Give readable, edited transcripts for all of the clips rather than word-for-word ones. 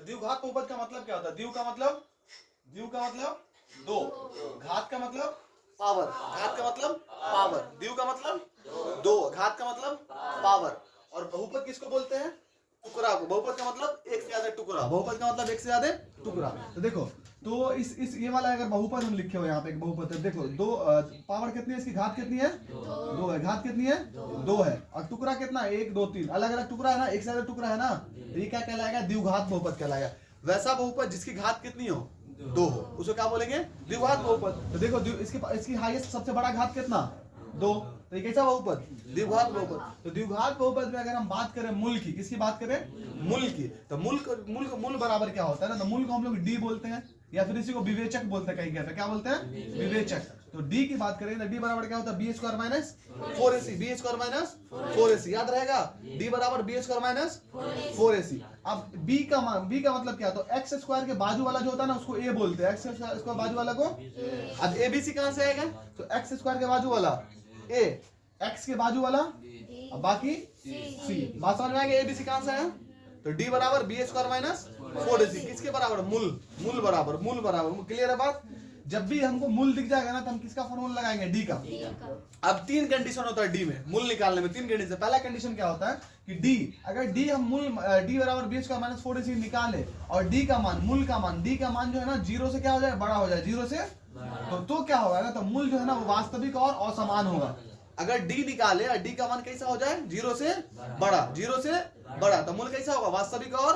द्विघात बहुपद का मतलब क्या होता है? द्विव का मतलब दो, घात का मतलब पावर, घात का मतलब पावर, द्विव का मतलब दो, घात का मतलब पावर। और बहुपद किसको बोलते हैं? टुकड़ा को। बहुपद का मतलब एक से ज्यादा टुकड़ा, बहुपद का मतलब एक से ज्यादा टुकड़ा। तो देखो, तो इस ये वाला अगर बहुपद हम लिखे हो यहाँ पे, एक बहुपद है, देखो दो, पावर कितनी है इसकी, घात कितनी है? दो है। घात कितनी है? दो है। और टुकड़ा कितना है? एक, दो, तीन, अलग अलग टुकड़ा है ना, एक से ज्यादा टुकड़ा है ना, तो ये क्या कहलाएगा? द्विघात बहुपद कहलाएगा। वैसा बहुपद जिसकी घात कितनी हो? दो हो, उसको क्या बोलेंगे? द्विघात बहुपद। तो देखो इसकी हाईएस्ट सबसे बड़ा घात कितना? दो। तो ये कैसा बहुपद? द्विघात बहुपद। तो द्विघात बहुपद में अगर हम बात करें मूल की, किसकी बात करें? मूल की। तो मूल बराबर क्या होता है ना, तो मूल को हम लोग डी बोलते हैं, या फिर इसी को विवेचक बोलते हैं, कहीं कहते हैं क्या बोलते हैं? विवेचक। तो डी की बात करें तो डी बराबर क्या होता है? B square minus 4ac, b square minus 4ac, याद रहेगा? डी बराबर बी स्क्वायर माइनस 4ac। अब बी का मतलब क्या? तो एक्स स्क्वायर के बाजू वाला जो होता है ना, उसको ए बोलते हैं, एक्स स्क्वायर बाजू वाला को। अब एबीसी कहां से आएगा? तो एक्स स्क्वायर के बाजू वाला ए, एक्स के बाजू वाला, अब बाकी सी। बात समझ में आ गई? एबीसी कहां से है? तो डी बराबर बी स्क्वायर माइनस 4ac, किसके बराबर? मूल बराबर। क्लियर है बात? जब भी हमको मूल दिख जाएगा ना, तो हम किसका फॉर्मूला लगाएंगे? डी का। अब तीन कंडीशन होता है डी में, मूल निकालने में तीन कंडीशन। पहला कंडीशन क्या होता है कि डी, अगर डी हम मूल डी बराबर बी स्क्वायर माइनस 4ac निकाले, और डी का मान, मूल का मान, डी का मान जो है ना, जीरो से क्या हो जाए? बड़ा हो जाए, जीरो से। तो क्या होगा ना, तो मूल जो है ना वो वास्तविक और असमान होगा। अगर डी निकाले और डी का मान कैसा हो जाए? जीरो से बड़ा, तो मूल कैसा होगा? वास्तविक और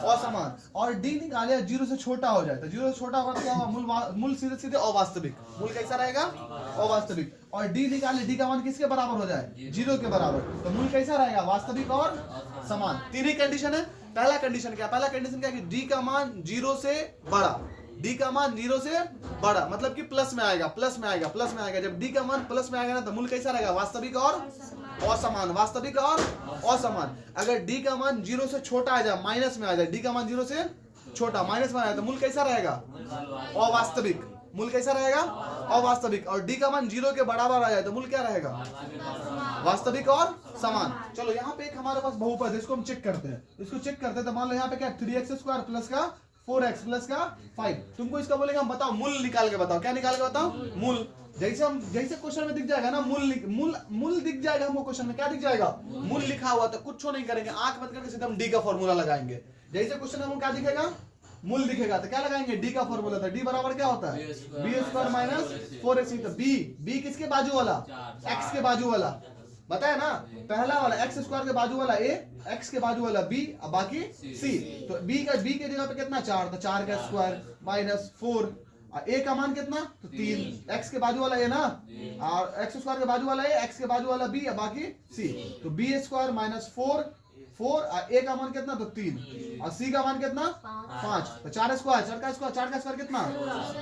असमान। और डी निकाले जीरो से छोटा हो जाए, तो जीरो से छोटा होगा तो क्या होगा? मूल सीधे अवास्तविक। मूल कैसा रहेगा? अवास्तविक। और डी निकाले, डी का मान किसके बराबर हो जाए? जीरो के बराबर, तो मूल कैसा रहेगा? वास्तविक और समान। तीन ही कंडीशन है। पहला कंडीशन क्या कि डी का मान जीरो से बड़ा, डी का मान जीरो से बड़ा, मतलब कि प्लस में आएगा। जब डी का मान प्लस में आएगा ना, तो मूल कैसा रहेगा? वास्तविक और असमान। अगर डी का मान जीरो से छोटा आ जाए, माइनस में आ जाए, डी का मान जीरो से छोटा माइनस में आ जाए, तो मूल कैसा रहेगा? अवास्तविक। मूल कैसा रहेगा? अवास्तविक। और डी का मान जीरो के बराबर आ जाए, तो मूल क्या रहेगा? वास्तविक और समान। चलो यहाँ पे एक हमारे पास बहुपद है, इसको हम चेक करते हैं। तो मान लो यहाँ पे क्या? 3x स्क्वायर प्लस का 4x प्लस का 5। तुमको इसका बोलेगा हम बताओ मूल निकाल के बताओ। क्या निकाल के बताओ? मूल। जैसे क्वेश्चन में दिख जाएगा ना मूल दिख जाएगा हमको क्वेश्चन में। क्या दिख जाएगा? मूल लिखा हुआ, तो कुछ नहीं करेंगे, आंख बंद करके सीधे हम डी का फॉर्मूला लगाएंगे। जैसे क्वेश्चन में हमको क्या दिखेगा? मूल दिखेगा, तो क्या लगाएंगे? डी का फॉर्मूला। था डी बराबर क्या होता है? B square minus 4ac। तो बी किसके बाजू वाला? एक्स के बाजू वाला, बताया ना? पहला वाला एक्स स्क्वायर के बाजू वाला ए, एक्स के बाजू वाला बी, अब बाकी सी। तो बी के जगह पे कितना? 4, तो 4 का स्क्वायर माइनस 4। ए का मान कितना? तो 3। एक्स के बाजू वाला ए ना, और एक्स स्क्वायर के बाजू वाला ए, एक्स के बाजू वाला बी, बाकी सी। तो बी स्क्वायर माइनस 4, ए का मान कितना? तो 3, और सी का मान कितना? 5। तो 4 का स्क्वायर कितना?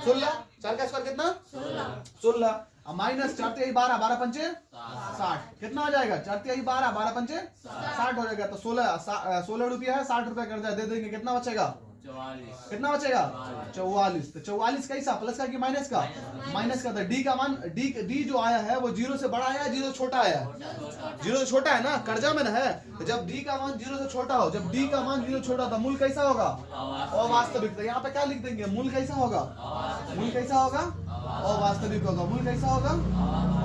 16। 4 का स्क्वायर कितना? 16। माइनस 4 3 12, 12 पंचे 60, कितना आ जाएगा? 4 3 12, 12 पंचे 60 हो जाएगा। तो 16 रुपया है, 60 रुपया कर दे देंगे, कितना बचेगा? 44। तो 44 कैसा? प्लस का कि माइनस का? माइनस का। तो डी का मान, डी जो आया है वो जीरो से बड़ा आया है, जीरो से छोटा आया है? जीरो से छोटा है ना, कर्जा में ना है। तो जब डी का मान जीरो से छोटा हो, तो मूल कैसा होगा? अवास्तविक। तो यहाँ पे क्या लिख देंगे? मूल कैसा होगा? अवास्तविक होगा। मूल कैसा होगा?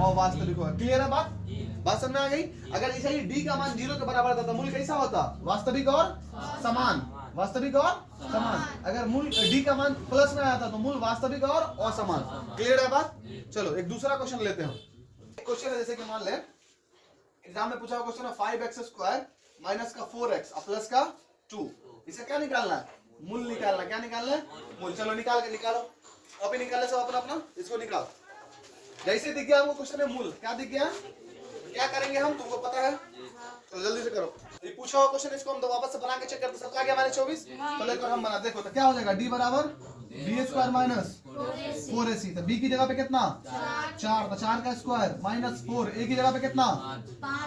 अवास्तविक होगा। क्लियर है बात समझ में आ गई? अगर ऐसा ही डी का मान जीरो के बराबर था, तो मूल कैसा होता? वास्तविक और समान। अगर मूल डी का मान प्लस में आया था, तो मूल वास्तविक और असमान। क्लियर है बात? चलो एक दूसरा क्वेश्चन लेते हैं। एक क्वेश्चन है, जैसे कि मान ले एग्जाम में पूछा हुआ क्वेश्चन है 5x स्क्वायर माइनस का 4x प्लस का 2। इसे क्या निकालना है? मूल निकालना। क्या निकालना है? मूल। चलो निकालो। कॉपी निकालने से अपना इसको निकाल। जैसे दिख गया हमको क्वेश्चन में मूल, क्या दिख गया? क्या करेंगे हम, तुमको पता है? तो जल्दी से करो। ये पूछा हुआ क्वेश्चन, इसको हम तो वापस से बना के चेक करते। सबका गया हमारे 24। तो लेकर हम बना, देखो तो क्या हो जाएगा? डी बराबर बी स्क्वायर माइनस 4ac। तो बी की जगह पे कितना? 4। तो 4 का स्क्वायर माइनस 4। ए की जगह पे कितना?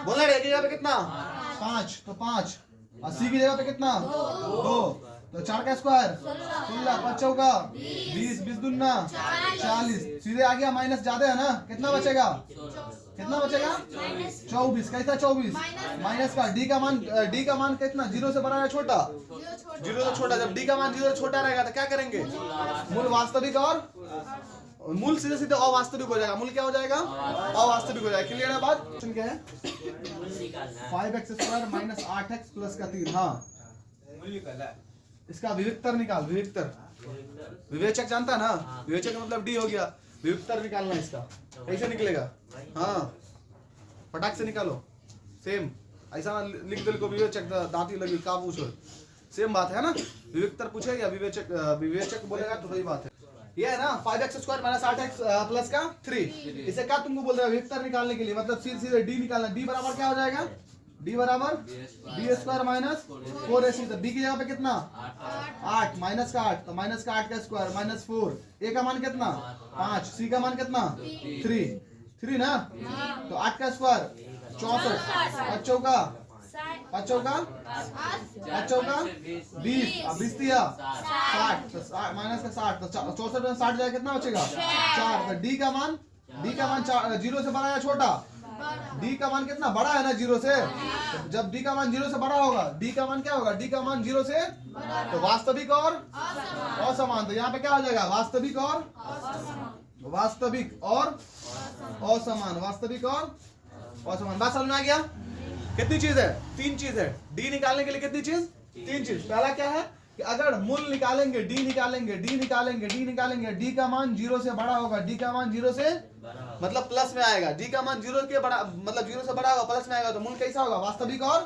बोला रे, ए की जगह पे कितना? 5। तो 5। और सी की जगह पे कितना? 2। तो 4 का स्क्वायर 16, 5 चौका 20, 20 दूना 40, सीधे आ गया, माइनस ज्यादा है ना, कितना बचेगा, कितना बचेगा 24, कैसा 24 माइनस का डी का मान कितना, 0 से बड़ा या छोटा, 0 से छोटा, जब डी का मान 0 से छोटा रहेगा तो क्या करेंगे, मूल वास्तविक और मूल सीधे सीधे अवास्तविक हो जाएगा, मूल क्या हो जाएगा, अवास्तविक हो जाएगा। क्लियर है बात, क्वेश्चन क्या है, 5x² माइनस 8x प्लस का 3, हाँ इसका विविक्तर निकाल, विवेचक जानता है ना, विवेचक का मतलब डी हो गया, विविक्तर निकालना इसका, कैसे निकलेगा, हाँ फटाक से निकालो, सेम ऐसा ना लिख दो को विवेचक दांती लगी का पूछो, सेम बात है ना, विविक्तर पूछे या विवेचक बोलेगा तो वही बात है। ये है ना 5x² माइनस 8x प्लस का 3, इसे क्या तुमको बोल रहा है, विविक्तर निकालने के लिए, मतलब सीधे डी निकालना, डी बराबर क्या हो जाएगा, डी बराबर b² माइनस 4ac, तो b की जगह पे कितना 8 माइनस का 8, तो माइनस का 8 का स्क्वायर माइनस 4, a का मान कितना 5, c का मान कितना 3 ना, तो 8 का स्क्वायर 64, 5 चौका 20, 20 दिया 60, तो माइनस का 60, तो 64 में 60 जाएगा, कितना बचेगा 4, तो डी का मान 0 से बड़ा या छोटा, डी का मान कितना बड़ा है ना 0 से, तो जब डी का मान 0 से बड़ा होगा, डी का मान क्या होगा, डी का मान 0 से, तो वास्तविक और असमान, तो यहाँ पे क्या हो जाएगा, वास्तविक और असमान, वास्तविक और असमान। बात समझ में आ गया, कितनी चीज है, 3 चीज है, डी निकालने के लिए कितनी चीज, 3 चीज। पहला क्या है कि अगर मूल निकालेंगे, डी निकालेंगे, डी का मान 0 से बड़ा होगा, डी का मान 0 से मतलब प्लस में आएगा, डी का मान 0 के बड़ा मतलब 0 से बड़ा होगा, प्लस में आएगा, तो मूल कैसा होगा, वास्तविक और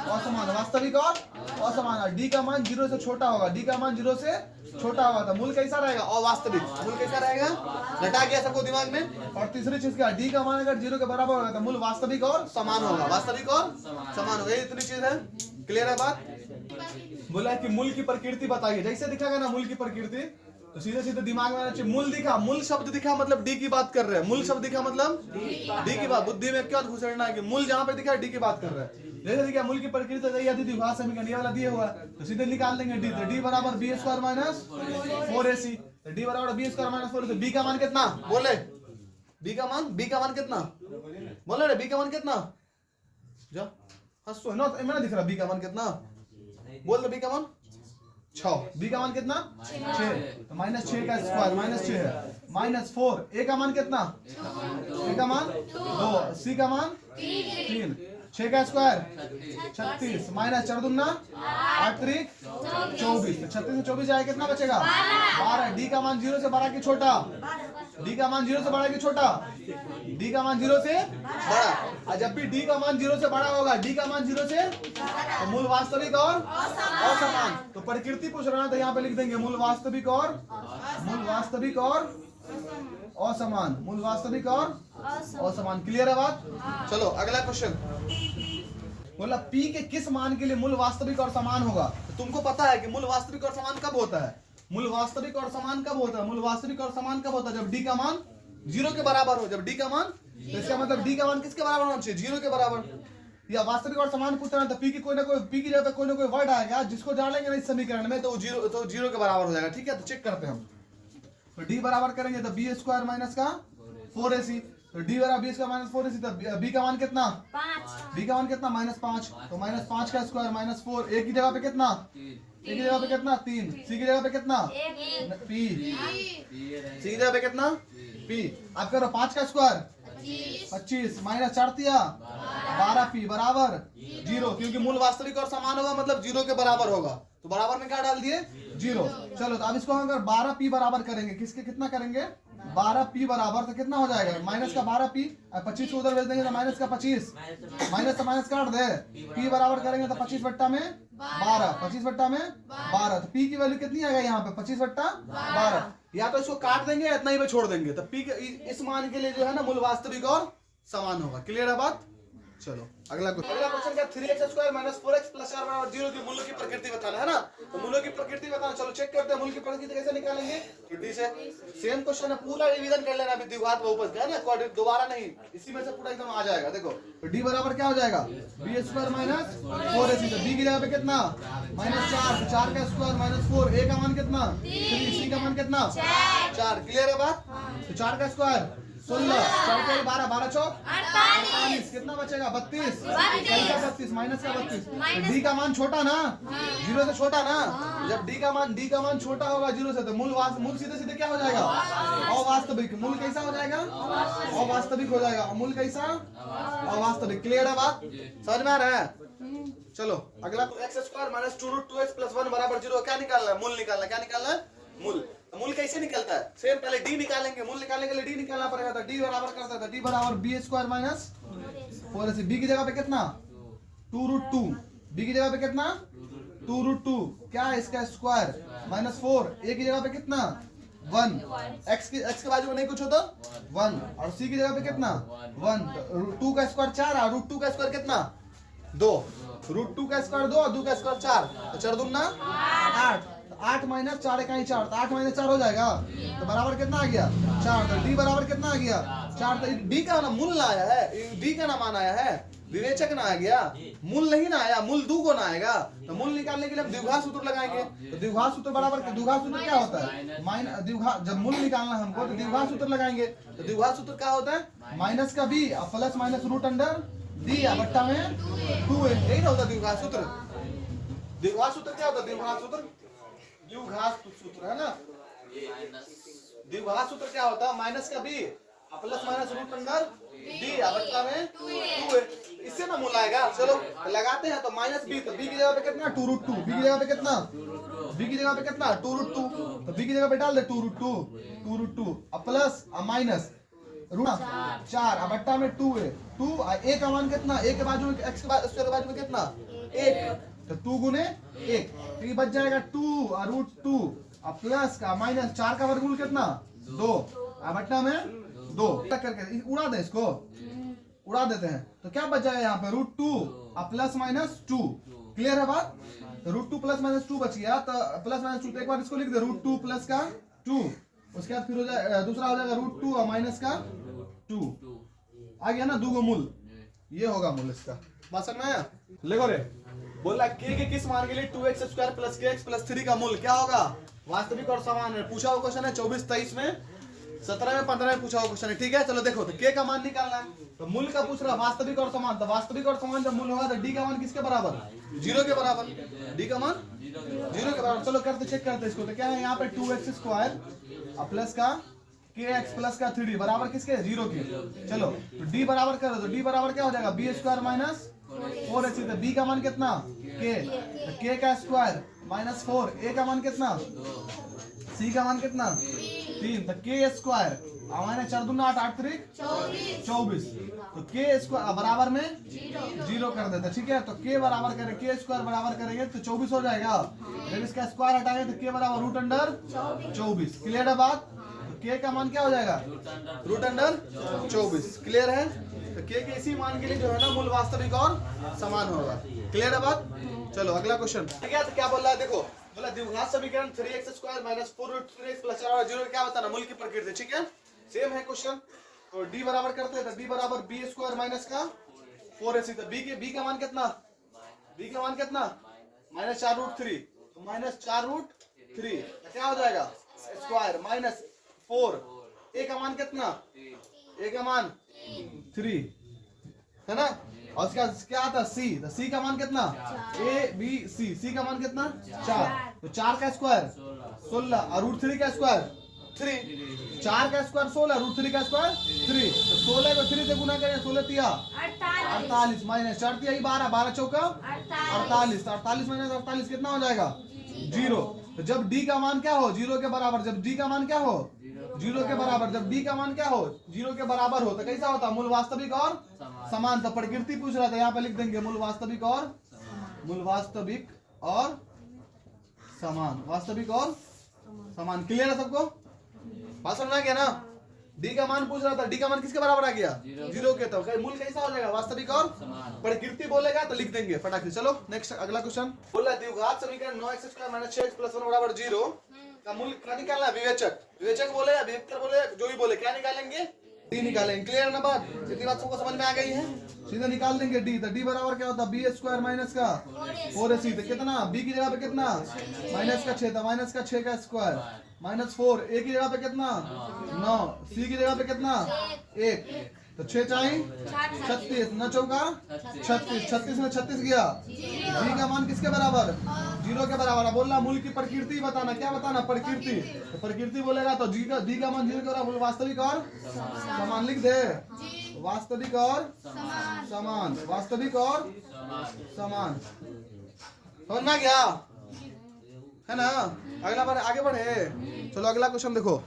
असमान, वास्तविक और असमान। डी का मान 0 से छोटा होगा, डी का मान 0 से छोटा होगा, तो मूल कैसा रहेगा, अवास्तविक, मूल कैसा रहेगा, घटा गया सबको दिमाग में। और तीसरी चीज क्या, डी का मान अगर 0 के बराबर होगा तो मूल वास्तविक और समान होगा, वास्तविक और समान होगा, ये इतनी चीज है। क्लियर है बात, बोला कि मूल की प्रकृति बताइए, जैसे दिखागा ना मूल की प्रकृति, तो सीधे सीधे दिमाग में आना चाहिए, मूल दिखा, मूल शब्द दिखा मतलब डी की बात कर रहे हैं, मूल शब्द दिखा मतलब डी की बात, बुद्धि में क्या घुसड़ना है कि मूल जहाँ पे दिखा डी की बात कर रहे हैं। जैसे दिखा मूल की प्रकृति समीकरण वाला दिए हुआ है, तो सीधे निकाल देंगे डी, तो डी बराबर b² माइनस 4ac, तो डी बराबर b² माइनस 4ac, बी का मान कितना बोले, बी का मान कितना बोले रे, बी का मान कितना, जा हंसो ना, मैंने दिख रहा बी का मान कितना, बोल दो बी का मान 6, बी का मान कितना 6, तो माइनस 6 का स्क्वायर माइनस 6 है, माइनस 4, ए का मान कितना, ए का मान 2, सी का मान 3, 6 का स्क्वायर 36, माइनस 4 दूना 8 3 24, तो 36 से 24 जाएगा, कितना बचेगा 12, डी का मान 0 से बड़ा कि छोटा, डी का मान 0 से बड़ा कि छोटा, डी का मान 0 से बड़ा, और जब भी डी का मान 0 से बड़ा होगा, डी का मान 0 से, तो मूल वास्तविक और असमान, तो प्रकृति पूछ रहा है तो यहाँ पे लिख देंगे मूल वास्तविक और असमान, मूल वास्तविक और असमान। क्लियर है बात, चलो अगला क्वेश्चन, बोला पी के किस मान के लिए मूल वास्तविक और समान होगा, तो तुमको पता है कि मूल वास्तविक और समान कब होता है, मूल वास्तविक और समान कब होता है, मूल वास्तविक और समान कब होता है, जब डी का मान 0 के बराबर हो, जब डी का मान, तो इसका मतलब डी का मान किसके बराबर होना चाहिए, 0 के बराबर, या वास्तविक और समान पूछना है तो पी की कोई ना कोई, पी की जगह पे कोई ना कोई वर्ड आएगा जिसको डालेंगे ना इस समीकरण में, तो 0 के बराबर हो जाएगा। ठीक है, तो चेक करते हैं हम, तो डी बराबर करेंगे तो b² माइनस का 4ac, तो डी बराबर b² माइनस 4ac, तो b का मान कितना 5, b का मान कितना -5, तो -5 का स्क्वायर माइनस 4, a की जगह पे कितना, a की जगह पे कितना 3, c की जगह पे कितना p, c की जगह पे कितना p, आप करो 5 का स्क्वायर 25 माइनस 4 दिया 12p बराबर 0, क्योंकि मूल वास्तविक और समान होगा मतलब 0 के बराबर होगा, तो बराबर में क्या डाल दिए 0। चलो तो अब इसको अगर 12p बराबर करेंगे, किसके कितना करेंगे 12p बराबर, तो कितना हो जाएगा माइनस का 12p, 25 को उधर भेज देंगे तो माइनस का 25, माइनस से माइनस काट दे, p बराबर करेंगे तो 25 बट्टा में 12, 25 बट्टा में 12, तो p की वैल्यू कितनी आएगा यहाँ पे 25 बट्टा 12, या तो इसको काट देंगे इतना ही पे छोड़ देंगे, तो p इस मान के लिए जो है ना मूल वास्तविक और समान होगा। क्लियर है बात, चलो अगला क्वेश्चन क्या, 3x² माइनस 4x प्लस 4 बराबर 0 की मूलों की प्रकृति बताना है ना, तो मूलों की प्रकृति बताना, चलो चेक करते हैं मूल की प्रकृति कैसे निकालेंगे, तो डी से। सेम क्वेश्चन है, पूरा रिवीजन कर लेना अभी द्विघात बहुपद का है ना, दोबारा नहीं, इसी में से पूरा एकदम आ जाएगा। देखो तो डी बराबर क्या हो जाएगा, बी स्क्वायर माइनस 4ac, तो बी की जगह पे कितना -4, तो 4 का स्क्वायर -4, ए का मान कितना 3, सी का मान कितना 4। क्लियर है बात, तो 4 का स्क्वायर 16, 4 का 12, 12 चौक 48, कितना बचेगा 32, का 32 माइनस का 32। डी का मान छोटा ना, 0 से छोटा ना, जब डी का मान छोटा होगा 0 से, तो मूल सीधे सीधे क्या हो जाएगा, अवास्तविक। मूल कैसा हो जाएगा, अवास्तविक हो जाएगा। मूल कैसा, अवास्तविक। क्लियर है बात, समझ में आ रहा है। चलो अगला, x square minus 2 root 2x प्लस 1 बराबर 0। क्या निकालना है, मूल निकालना है। क्या निकालना है, मूल। तो मूल कैसे निकलता है, सेम पहले डी निकालेंगे, मूल निकालने के लिए डी निकालना पड़ेगा। तो डी बराबर करता था, डी बराबर B square minus 4ac, B की जगह पे कितना 2 रूट 2, बी की जगह पे कितना 2 रूट 2, क्या है इसका स्क्वायर -4, ए की जगह पे कितना 1, एक्स के बाजू में नहीं कुछ हो तो 1, और सी की जगह पे कितना 1, तो रूट 2 का स्क्वायर 4, और रूट 2 का स्क्वायर कितना 2, रूट 2 का स्क्वायर 2 और 2 का स्क्वायर 4, तो 4 दूना 8, 8 माइनस 4 इकाई 4, तो 8 माइनस 4 हो जाएगा, तो बराबर कितना आ गया 4। तो डी बराबर कितना आ गया 4। तो डी का ना मूल ना आया है, डी का नाम आया है, विवेचक ना आ गया, मूल नहीं ना आया, मूल 2 को ना आएगा। तो मूल निकालने के लिए हम द्विघात सूत्र लगाएंगे। तो द्विघात सूत्र बराबर, द्विघात सूत्र क्या होता है, द्विघात, जब मूल निकालना हमको तो द्विघात सूत्र लगाएंगे। तो द्विघात सूत्र क्या होता है, माइनस का b plus minus root under d बट्टा में 2a, यही ना होता द्विघात सूत्र। द्विघात सूत्र क्या होता है, द्विघात सूत्र, द्विघात सूत्र है ना, द्विघात सूत्र क्या होता है, माइनस का b plus minus root under d बट्टा में 2a, इससे ना मूल आएगा। चलो लगाते हैं, तो माइनस बी, तो बी की जगह पे कितना 2 रूट 2, बी की जगह पे कितना 2 रूट 2, तो बी की जगह पे डाल दे 2 रूट 2 प्लस माइनस रूट 4 बट्टा में 2a, 2 ए का मान कितना, ए के बाजू में एक्स के बाजू में कितना 1, तो 2 गुने 1, तो ये बच जाएगा 2 और रूट 2 प्लस का माइनस 4 का वर्गमूल कितना 2 बट्टा में 2, करके उड़ा दे, इसको उड़ा देते हैं, तो क्या बच जाएगा यहाँ पे रूट 2 प्लस माइनस 2। क्लियर है बात, रूट 2 प्लस माइनस 2 बच गया, तो प्लस माइनस 2, तो एक बार इसको लिख दे रूट 2 प्लस का 2, उसके बाद फिर हो जाए दूसरा हो जाएगा रूट 2 और माइनस का 2, आ गया ना 2 को मूल, ये होगा मूल इसका। बात समझ में आया, देखो रे बोला के किस मान के लिए 2x square plus kx plus 3 का मूल क्या होगा, वास्तविक और समान है। पूछा हुआ क्वेश्चन है 24-23 में, 17 में 15 में पूछा हुआ क्वेश्चन है। ठीक है, चलो देखो, तो k का मान निकालना है, तो मूल का पूछ रहा वास्तविक और समान, तो वास्तविक और समान जब मूल होगा तो d का मान किसके बराबर, 0 के बराबर, d का मान 0 के बराबर। चलो करते, चेक करते इसको, तो क्या है यहाँ पे 2x स्क्वायर प्लस का kx प्लस का 3d बराबर किसके 0 के। चलो तो d बराबर करो, तो d बराबर क्या हो जाएगा बी स्क्वायर माइनस 4ac, तो b का मान कितना k, तो k का स्क्वायर माइनस 4, a का मान कितना, c का मान कितना 3, तो k स्क्वायर माइनस 4 दूना 8, 8 3 24, तो k स्क्वायर बराबर में 0 कर देते। ठीक है, तो k बराबर करें, k स्क्वायर बराबर करेंगे तो 24 हो जाएगा, जब इसका स्क्वायर हटाएंगे तो k बराबर रूट अंडर 24। क्लियर है बात, तो k का मान क्या हो जाएगा रूट अंडर 24। क्लियर है, तो k के इसी मान के लिए जो है ना मूल वास्तविक और समान होगा। क्लियर है बात, चलो अगला क्वेश्चन। ठीक है, तो क्या बोल रहा है, देखो बोला द्विघात समीकरण 3x square minus 4 root 3x plus 4 और 0 क्या बताना, मूल की प्रकृति। ठीक है, सेम है क्वेश्चन, तो d बराबर करते हैं, तो d बराबर b स्क्वायर माइनस का 4ac, तो b का मान कितना, b का मान कितना माइनस 4 रूट 3, तो माइनस 4 रूट 3 क्या हो जाएगा स्क्वायर माइनस 4, a का मान कितना, a का मान 3 है ना, और इसका क्या आता है c, तो c का मान कितना a b c का मान कितना 4, तो 4 का स्क्वायर 16 और रूट 3 का स्क्वायर 3, 4 का स्क्वायर 16 रूट 3 का स्क्वायर 3, तो 16 को 3 से गुना करें 16 तिया 48 माइनस 4 तिया 12, 12 चौका 48, 48 माइनस 48 कितना हो जाएगा 0। तो जब d का मान क्या हो 0 के बराबर, जब d का मान क्या हो 0 के बराबर, जब d का मान क्या हो 0 के बराबर हो, तो कैसा होता मूल वास्तविक और समान। तो प्रकृति पूछ रहा था, यहाँ पे लिख देंगे मूल वास्तविक और समान, वास्तविक और समान। क्लियर है सबको, बात समझ में आ गया ना। डी का मान पूछ रहा था, डी का मान किसके बराबर आ गया? 0 के। तो मूल कैसा हो जाएगा? वास्तविक और प्रकृति बोलेगा तो लिख देंगे फटाक से। चलो नेक्स्ट अगला क्वेश्चन बोला द्विघात समीकरण 9x² - 6x + 1 = 0 का मूल क्या निकालना है? विवेचक। विवेचक बोले या विवेक्तर बोले, जो भी बोले, क्या निकालेंगे? डी निकालेंगे। क्लियर ना बात? इतनी बात सबको समझ में आ गई है? सीधे निकाल देंगे डी। तो डी बराबर क्या होता है? b² माइनस का 4ac। तो कितना? b की जगह पे कितना? माइनस का 6 था, माइनस का 6 का स्क्वायर माइनस 4। a की जगह पे कितना? 9। c की जगह पे कितना? 1। तो 6 चाहिए 36, 9 चौका 36, 36 में 36 गया। d का मान किसके बराबर? 0 के बराबर। बोलना मूल की प्रकृति बताना। क्या बताना? प्रकृति। तो प्रकृति बोलेगा तो डी का मान 0 के बराबर। वास्तविक और समान लिख दे। वास्तविक और समान, वास्तविक और समान। समझ में आ गया है ना? अगला बार आगे बढ़े। चलो अगला क्वेश्चन देखो।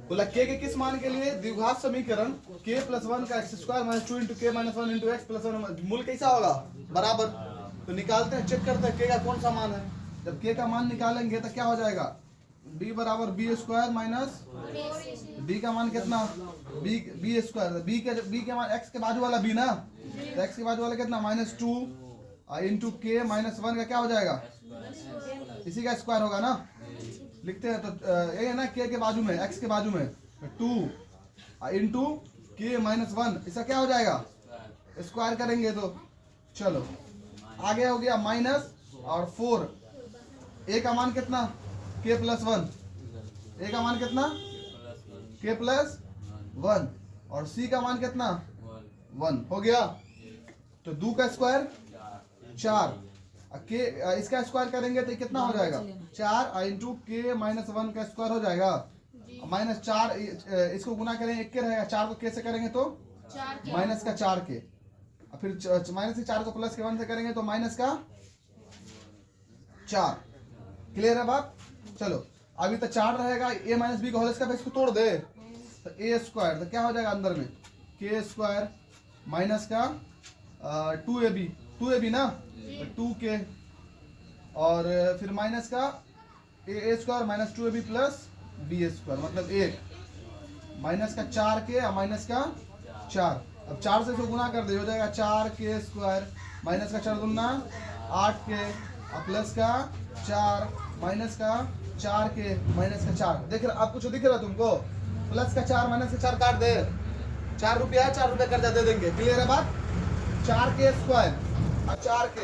बोला k के किस मान के लिए द्विघात समीकरण k + 1 का x² - 2 × k - 1 × x + 1 मूल कैसा होगा? बराबर। तो निकालते हैं, चेक करते हैं k का कौन सा मान है। जब k का मान निकालेंगे तो क्या हो जाएगा? b बराबर b² माइनस b का मान कितना? b²। b के मान x के बाजू वाला b ना, तो x के बाजू वाला कितना? -2 × k - 1 का क्या हो जाएगा? इसी का स्क्वायर होगा ना। लिखते हैं तो ये है ना, k के बाजू में, x के बाजू में 2 × k - 1, इसका क्या हो जाएगा? स्क्वायर करेंगे तो। चलो आगे हो गया माइनस और 4। a का मान कितना? k + 1। a का मान कितना? k + 1। और c का मान कितना? 1 हो गया। तो 2 का स्क्वायर 4, के इसका स्क्वायर करेंगे तो कितना हो जाएगा? 4 × k - 1 का स्क्वायर हो जाएगा। -4 इसको गुना करेंगे 1 के रहेगा, 4 को k से करेंगे तो माइनस का 4k, फिर माइनस के 4 को प्लस के 1 से करेंगे तो माइनस का 4। क्लियर है बात? चलो अभी तो 4 रहेगा, a - b का होल स्क्वायर, इसको तोड़ दे तो a² तो क्या हो जाएगा अंदर में? k² माइनस का 2ab ना, 2k और फिर माइनस का a² - 2ab + b² मतलब 1 माइनस का 4k और माइनस का 4। अब 4 से इसको गुना कर दे, हो जाएगा 4k² माइनस का 4 दूना 8k और प्लस का 4 माइनस का 4k माइनस का 4। देख रहे आप? कुछ दिख रहा तुमको? प्लस का 4 माइनस का 4 काट दे। 4 रुपया है, 4 रुपया कर्जा दे देंगे। क्लियर है बात? 4k² और 4k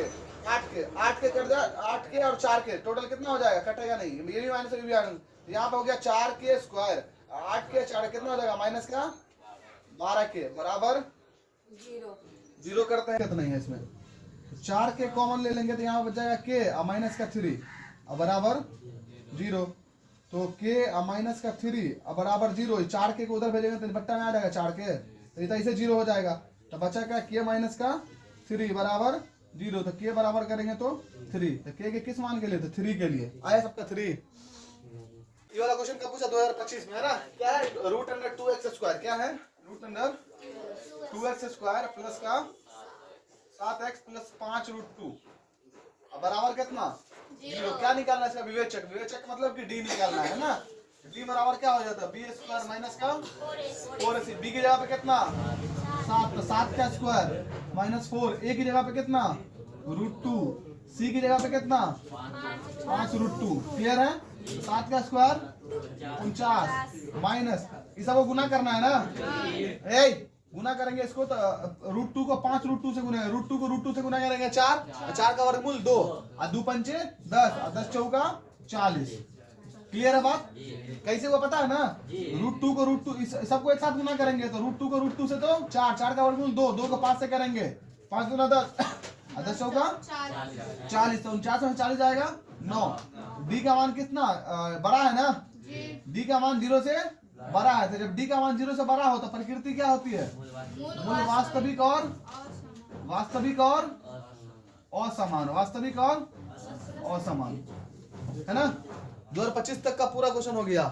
8k कर्जा, 8k और 4k टोटल कितना हो जाएगा? कटेगा नहीं, ये भी माइनस, ये भी माइनस। यहाँ पे हो गया 4k² 8k 4 कितना हो जाएगा? माइनस का 12k बराबर 0 करते हैं कितना है इसमें? 4k कॉमन ले लेंगे तो यहाँ बच जाएगा k और माइनस का 3 और बराबर 0। तो k और माइनस का 3 और बराबर 0। 4k को उधर भेजेंगे तो बट्टा में आ जाएगा 4k, तो ये ऐसे 0 हो जाएगा। तो बचा क्या? k माइनस का 3 बराबर 0। तो k बराबर करेंगे तो 3। तो k के किस मान के लिए? तो 3 के लिए। आया सबका 3। ये वाला क्वेश्चन कब पूछा? 2025 में है ना। क्या है? √2x² क्या है? √2x² प्लस का 7x + 5√2 बराबर कितना? 0। क्या निकालना है इसका? विवेचक। विवेचक मतलब कि डी निकालना है ना। डी बराबर क्या हो जाता है? b² माइनस का 4ac। b की जगह पे कितना? 7, तो 7 का स्क्वायर माइनस 4। a की जगह पे कितना? √2। c की जगह पे कितना? 5√2। क्लियर है? 7 का स्क्वायर 49 माइनस इस सबको गुना करना है ना। गुना करेंगे इसको तो √2 को 5√2 से गुना, √2 को √2 से गुना करेंगे 4, 4 का वर्गमूल 2 और 2 पंचे 10 और 10 चौका 40। क्लियर है बात? कैसे वो पता है ना? √2 को √2 सबको एक साथ गुना करेंगे तो √2 को √2 से तो 4, 4 का वर्गमूल 2, 2 को 5 से करेंगे 5 गुना 10 और 10 चौका 40। तो 49 में 40 जाएगा 9। डी का मान कितना बड़ा है ना? डी का मान 0 से बड़ा है। तो जब डी का मान 0 से बड़ा हो तो प्रकृति क्या होती है? मूल वास्तविक और असमान। वास्तविक और असमान है ना। 2025 तक का पूरा क्वेश्चन हो गया।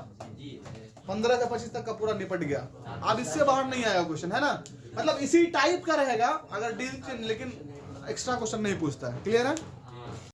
15 से 25 तक का पूरा निपट गया। अब इससे बाहर नहीं आएगा क्वेश्चन, है ना। मतलब इसी टाइप का रहेगा अगर डी, लेकिन एक्स्ट्रा क्वेश्चन नहीं पूछता है। क्लियर है?